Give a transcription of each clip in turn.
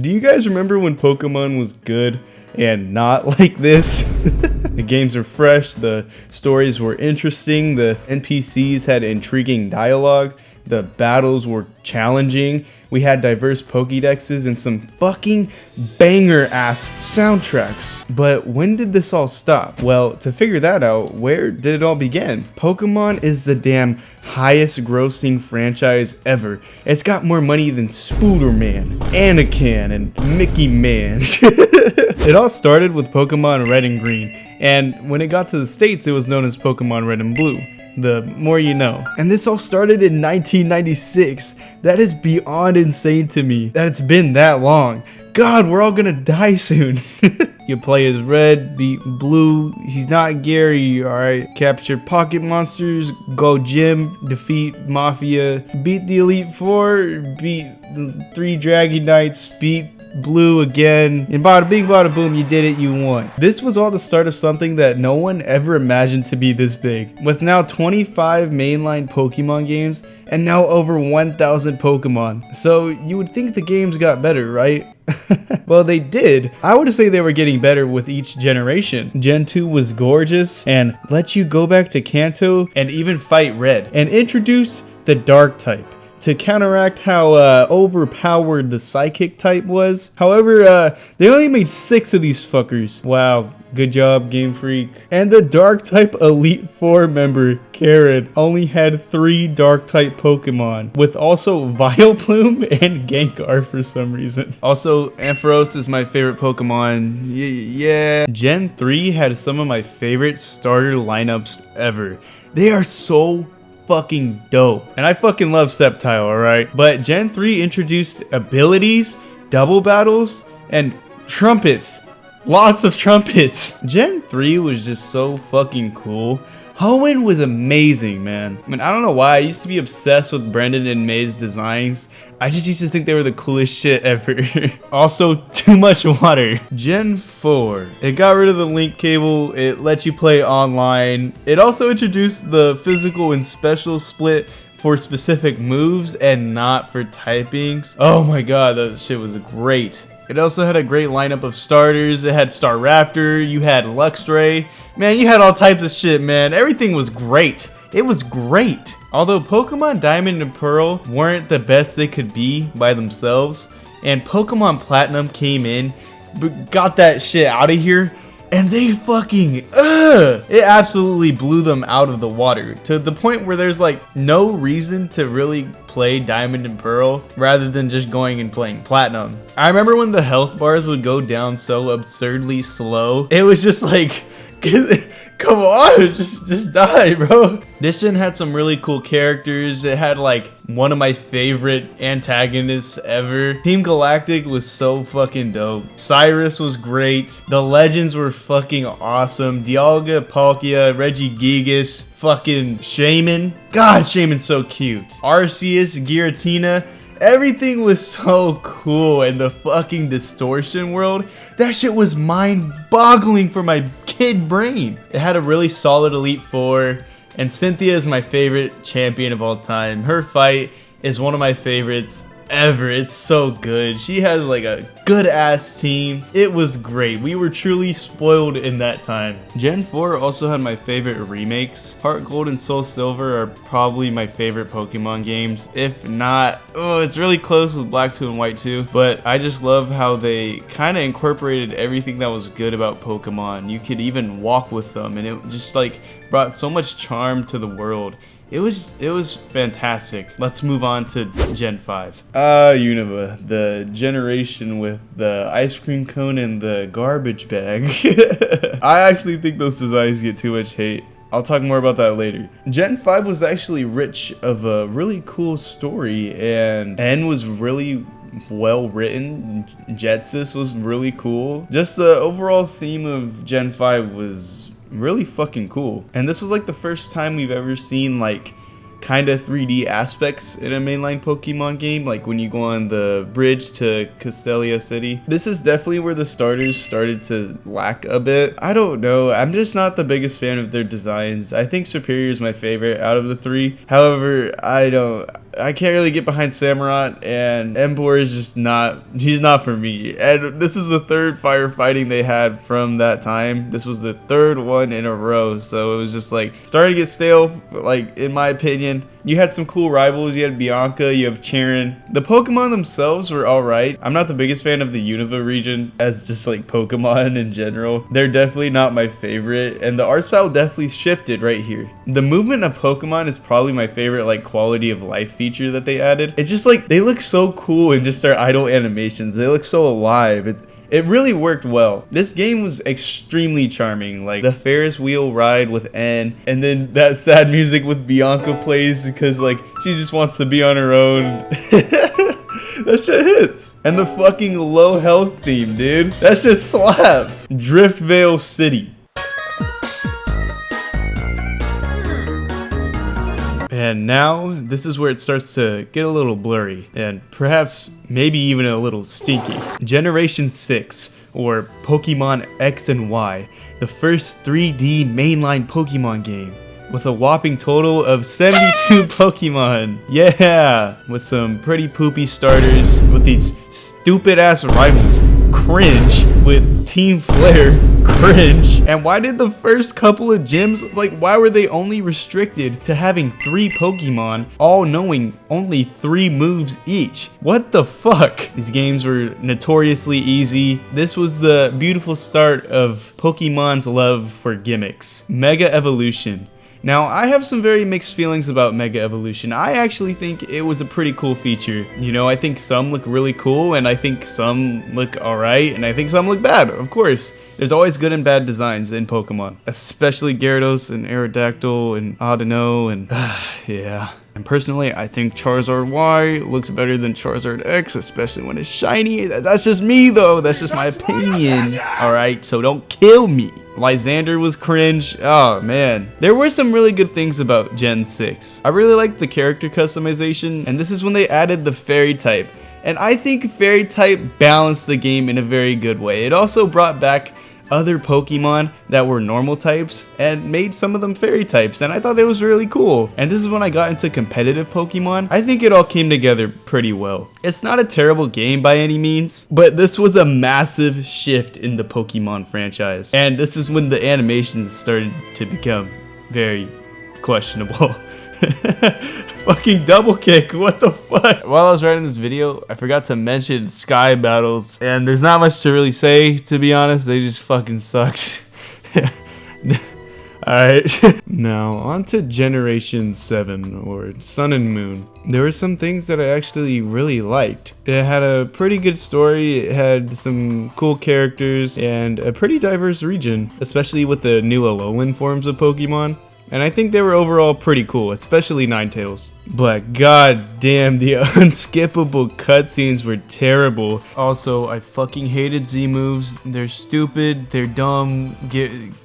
Do you guys remember when Pokemon was good and not like this? The games are fresh, the stories were interesting, the NPCs had intriguing dialogue, the battles were challenging, we had diverse Pokédexes and some fucking banger-ass soundtracks. But when did this all stop? Well, to figure that out, where did it all begin? Pokemon is the damn highest grossing franchise ever. It's got more money than Spooderman, Anakin, and Mickey Man. It all started with Pokemon Red and Green, and when it got to the States, it was known as Pokemon Red and Blue. The more you know. And this all started in 1996. That is beyond insane to me that it's been that long. God, we're all gonna die soon. You play as Red, beat Blue. He's not Gary, alright? Capture pocket monsters, go gym, defeat Mafia, beat the Elite Four, beat the 3 Dragonites, beat Blue again, and bada bing bada boom, you did it, you won. This was all the start of something that no one ever imagined to be this big. With now 25 mainline Pokemon games and now over 1,000 Pokemon. So you would think the games got better, right? Well, they did. I would say they were getting better with each generation. Gen 2 was gorgeous and let you go back to Kanto and even fight Red, and introduced the Dark type to counteract how overpowered the Psychic type was. However, they only made 6 of these fuckers. Wow, good job, Game Freak. And the Dark type Elite Four member, Karen, only had 3 Dark type Pokemon, with also Vileplume and Gengar for some reason. Also, Ampharos is my favorite Pokemon. Yeah. Gen 3 had some of my favorite starter lineups ever. They are so fucking dope, and I fucking love Sceptile, alright? But Gen 3 introduced abilities, double battles, and trumpets. Lots of trumpets. Gen 3 was just so fucking cool. Hoenn was amazing, man. I mean, I don't know why. I used to be obsessed with Brendan and May's designs. I just used to think they were the coolest shit ever. Also, too much water. Gen 4. It got rid of the link cable. It let you play online. It also introduced the physical and special split for specific moves and not for typings. Oh my god, that shit was great. It also had a great lineup of starters. It had Staraptor, you had Luxray. Man, you had all types of shit, man. Everything was great. It was great. Although Pokemon Diamond and Pearl weren't the best they could be by themselves, and Pokemon Platinum came in, but got that shit out of here, and they fucking, it absolutely blew them out of the water to the point where there's like no reason to really play Diamond and Pearl rather than just going and playing Platinum. I remember when the health bars would go down so absurdly slow. It was just like, come on, just die, bro. This gen had some really cool characters. It had like one of my favorite antagonists ever. Team Galactic was so fucking dope. Cyrus was great. The legends were fucking awesome. Dialga, Palkia, Regigigas, fucking Shaman. God, Shaman's so cute. Arceus, Giratina. Everything was so cool in the fucking distortion world. That shit was mind-boggling for my kid brain. It had a really solid Elite Four, and Cynthia is my favorite champion of all time. Her fight is one of my favorites ever. It's so good. She has like a good ass team. It was great. We were truly spoiled in that time. Gen 4 also had my favorite remakes. Heart Gold and Soul Silver are probably my favorite Pokemon games. If not, oh, it's really close with Black 2 and White 2. But I just love how they kind of incorporated everything that was good about Pokemon. You could even walk with them, and it just like brought so much charm to the world. It was fantastic. Let's move on to Gen 5. Unova, the generation with the ice cream cone and the garbage bag. I actually think those designs get too much hate. I'll talk more about that later. Gen 5 was actually rich of a really cool story, and N was really well written. Jetsis was really cool. Just the overall theme of Gen 5 was really fucking cool, and this was like the first time we've ever seen like kind of 3D aspects in a mainline Pokemon game, like when you go on the bridge to Castelia City. This is definitely where the starters started to lack a bit. I don't know, I'm just not the biggest fan of their designs. I think Superior is my favorite out of the 3. However, I don't I can't really get behind Samurott, and Emboar is just he's not for me. And this is the third firefighting they had from that time. This was the third one in a row, so it was just like starting to get stale, like in my opinion. You had some cool rivals. You had Bianca, you have Cheren. The Pokemon themselves were alright. I'm not the biggest fan of the Unova region as just like Pokemon in general. They're definitely not my favorite, and the art style definitely shifted right here. The movement of Pokemon is probably my favorite like quality of life feature that they added. It's just like they look so cool in just their idle animations. They look so alive. It really worked well. This game was extremely charming. Like the Ferris wheel ride with N, and then that sad music with Bianca plays because like she just wants to be on her own. That shit hits. And the fucking low health theme, dude. That shit slap. Driftvale City. And now, this is where it starts to get a little blurry, and perhaps maybe even a little stinky. Generation 6, or Pokemon X and Y, the first 3D mainline Pokemon game, with a whopping total of 72 Pokemon. Yeah, with some pretty poopy starters, with these stupid ass rivals. Cringe. With Team Flare. Cringe. And why did the first couple of gyms, like why were they only restricted to having 3 Pokemon, all knowing only 3 moves each? What the fuck? These games were notoriously easy. This was the beautiful start of Pokemon's love for gimmicks. Mega Evolution. Now, I have some very mixed feelings about Mega Evolution. I actually think it was a pretty cool feature. You know, I think some look really cool, and I think some look alright, and I think some look bad, of course. There's always good and bad designs in Pokemon, especially Gyarados and Aerodactyl and Audino and yeah. And personally, I think Charizard Y looks better than Charizard X, especially when it's shiny. That's just me though, that's just my opinion. Alright, so don't kill me. Lysander was cringe. Oh man. There were some really good things about Gen 6. I really liked the character customization, and this is when they added the Fairy type. And I think Fairy type balanced the game in a very good way. It also brought back other Pokemon that were normal types and made some of them Fairy types, and I thought that was really cool. And this is when I got into competitive Pokemon. I think it all came together pretty well. It's not a terrible game by any means, but this was a massive shift in the Pokemon franchise, and this is when the animations started to become very questionable. Fucking double kick, what the fuck? While I was writing this video, I forgot to mention Sky Battles, and there's not much to really say, to be honest. They just fucking sucked. Alright, now on to Generation 7, or Sun and Moon. There were some things that I actually really liked. It had a pretty good story, it had some cool characters, and a pretty diverse region, especially with the new Alolan forms of Pokemon. And I think they were overall pretty cool, especially Ninetales. But god damn, the unskippable cutscenes were terrible. Also, I fucking hated Z moves. They're stupid, they're dumb,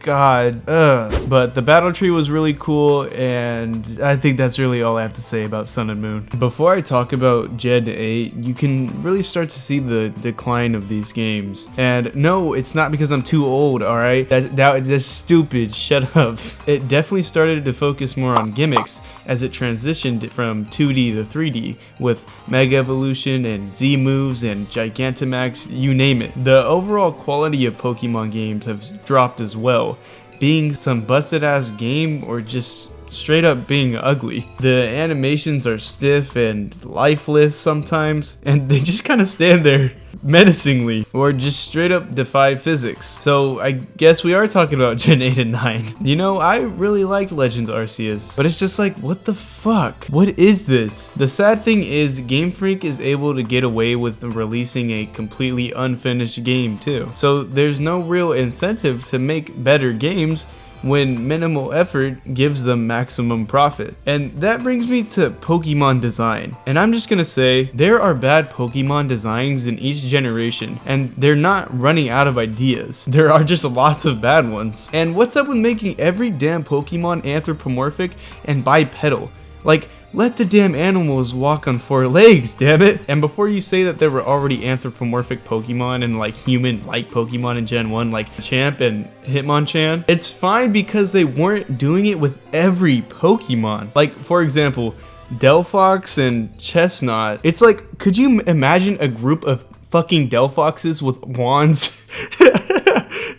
god, ugh. But the battle tree was really cool, and I think that's really all I have to say about Sun and Moon. Before I talk about Gen 8, you can really start to see the decline of these games. And no, it's not because I'm too old, alright? That's stupid, shut up. It definitely started to focus more on gimmicks as it transitioned from 2D to 3D with Mega Evolution and Z moves and Gigantamax, you name it. The overall quality of Pokemon games has dropped as well, being some busted ass game or just straight up being ugly. The animations are stiff and lifeless sometimes, and they just kind of stand there menacingly or just straight up defy physics. So I guess we are talking about Gen 8 and 9. You know, I really liked Legends Arceus, but it's just like, what the fuck? What is this? The sad thing is Game Freak is able to get away with releasing a completely unfinished game too. So there's no real incentive to make better games when minimal effort gives them maximum profit. And that brings me to Pokemon design. And I'm just gonna say, there are bad Pokemon designs in each generation, and they're not running out of ideas. There are just lots of bad ones. And what's up with making every damn Pokemon anthropomorphic and bipedal? Like, let the damn animals walk on 4 legs, damn it! And before you say that there were already anthropomorphic Pokemon and like human-like Pokemon in Gen 1 like Champ and Hitmonchan, it's fine because they weren't doing it with every Pokemon. Like, for example, Delphox and Chestnut. It's like, could you imagine a group of fucking Delphoxes with wands?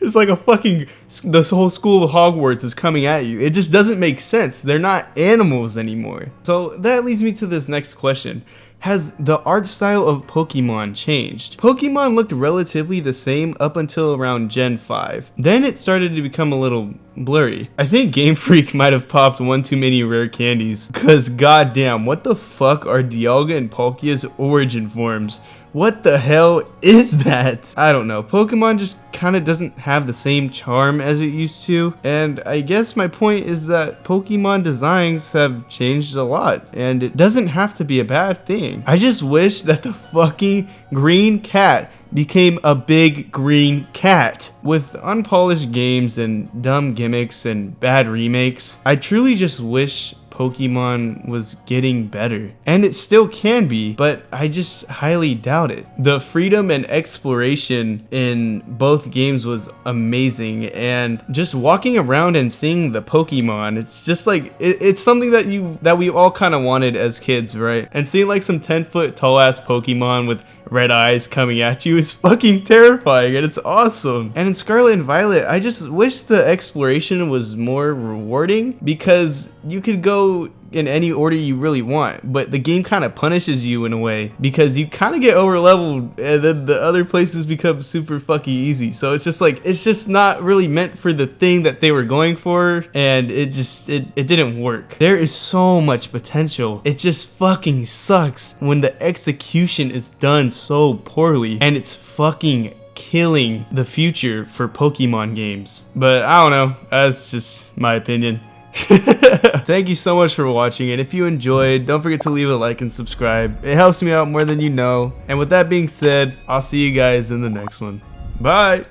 It's like a fucking, this whole school of Hogwarts is coming at you. It just doesn't make sense. They're not animals anymore. So that leads me to this next question. Has the art style of Pokemon changed? Pokemon looked relatively the same up until around Gen 5. Then it started to become a little blurry. I think Game Freak might have popped one too many rare candies. Cause goddamn, what the fuck are Dialga and Palkia's origin forms? What the hell is that? I don't know. Pokemon just kind of doesn't have the same charm as it used to. And I guess my point is that Pokemon designs have changed a lot. And it doesn't have to be a bad thing. I just wish that the fucking green cat became a big green cat. With unpolished games and dumb gimmicks and bad remakes, I truly just wish Pokemon was getting better. And it still can be, but I just highly doubt it. The freedom and exploration in both games was amazing, and just walking around and seeing the Pokemon, it's just like, it's something that we all kind of wanted as kids, right? And seeing like some 10-foot tall ass Pokemon with red eyes coming at you is fucking terrifying, and it's awesome. And in Scarlet and Violet, I just wish the exploration was more rewarding, because you could go in any order you really want, but the game kind of punishes you in a way because you kind of get over leveled, and then the other places become super fucking easy. So it's just like, it's just not really meant for the thing that they were going for, and it didn't work. There is so much potential. It just fucking sucks when the execution is done so poorly, and it's fucking killing the future for Pokemon games. But I don't know, that's just my opinion. Thank you so much for watching, and if you enjoyed, don't forget to leave a like and subscribe. It helps me out more than you know. And with that being said, I'll see you guys in the next one. Bye!